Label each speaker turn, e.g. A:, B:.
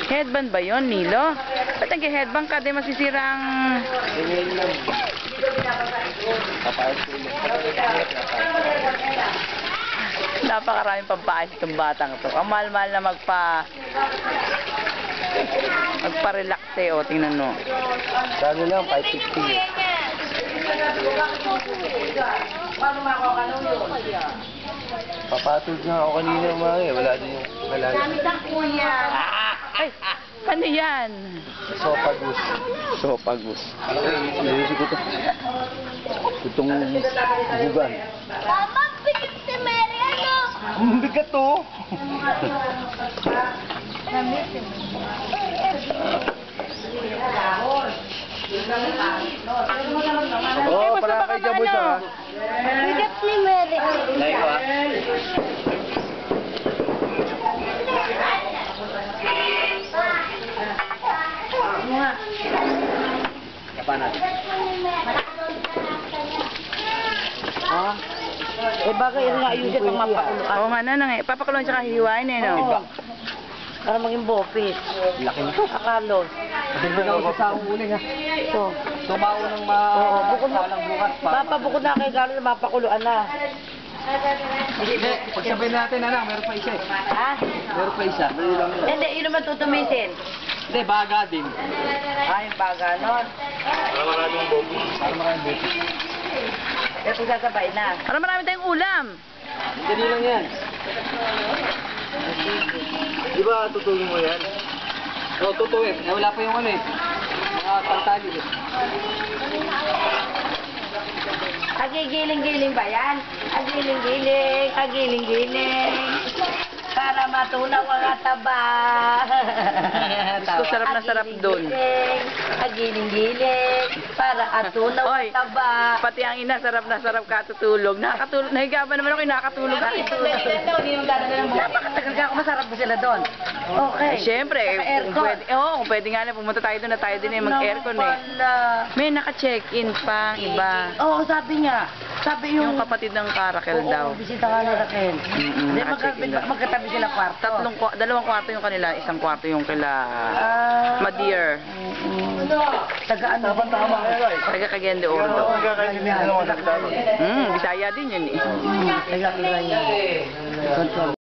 A: Headband ba yun, Nilo? Ba't nag-headband ka? Di masisira ang... Napakaraming pampaayos itong batang ito. Ang mahal-mahal na magpa-relax eh. O, tingnan mo.
B: Saan lang? 550 eh. Papatod nga ako kanina mga eh. Wala din yung halala.
A: Ay! Ano yan?
B: Sopagus. Sopagus. Hindi ko ito. Itong bugan.
C: Mama, bigat si Mary, ano?
B: Ang bigat to. Oo, para kay Jaboy sa...
C: Bigat ni Mary.
B: Layo ah. Kapan natin?
D: Ha? Eh bagay yun nga ayusin pang mapakuluan.
A: Oo nga na, papakulong tsaka hihiwain eh, no?
D: Para maging bopis.
B: Laki na.
D: Akalos.
B: Kasi ba ako sa uling ha?
D: Ito.
B: Tumao ng
D: Oo, bukod na.
B: salang bukas.
D: Mapabukod na kay Galo na mapakuluan na.
B: Hindi, pagsabay natin anak, meron pa isa eh.
D: Ha?
B: Meron pa isa.
D: Hindi, yun naman tutumisin.
B: Hindi, baga din.
D: Ay, baga nun.
B: Para maraming bobo. Para maraming bobo.
D: Ito sasabay na.
A: Para marami tayong ulam.
B: Hindi lang yan. Di ba tutulong mo yan? Oo, tutuwin. Eh, wala pa yung ano eh. Mga tantali eh.
D: Agigiling-giling ba yan? Agiling-giling, agiling-giling. Para matunaw ang taba.
A: Gusto sarap na sarap dun.
D: Agiling-giling. Para atunaw
A: Oy,
D: ang taba.
A: pati ang ina, sarap na sarap katutulog. Nakakatulog, nahiga ba naman ako, nakakatulog ka?
D: Napakatagal ka, masarap ba sila doon? Okay.
A: Eh, syempre,
D: Naka-aircon.
A: kung pwede nga na pumunta tayo doon na tayo din eh, mag-aircon eh. May naka-check-in pang iba.
D: Oo, sabi niya. Sabi
A: Yung kapatid ng Caracal daw.
D: Oo, bisita ka na Raquel. Hindi,
A: naka-check-in daw.
D: magkatabi sila kwarto.
A: Dalawang kwarto yung kanila, isang kwarto yung kila Madier.
D: Taga ano?
A: Taga Cagayan de Oro daw.
B: Kakainin nila naman.
A: Bisaya din yun eh.
D: Taga Cagayan.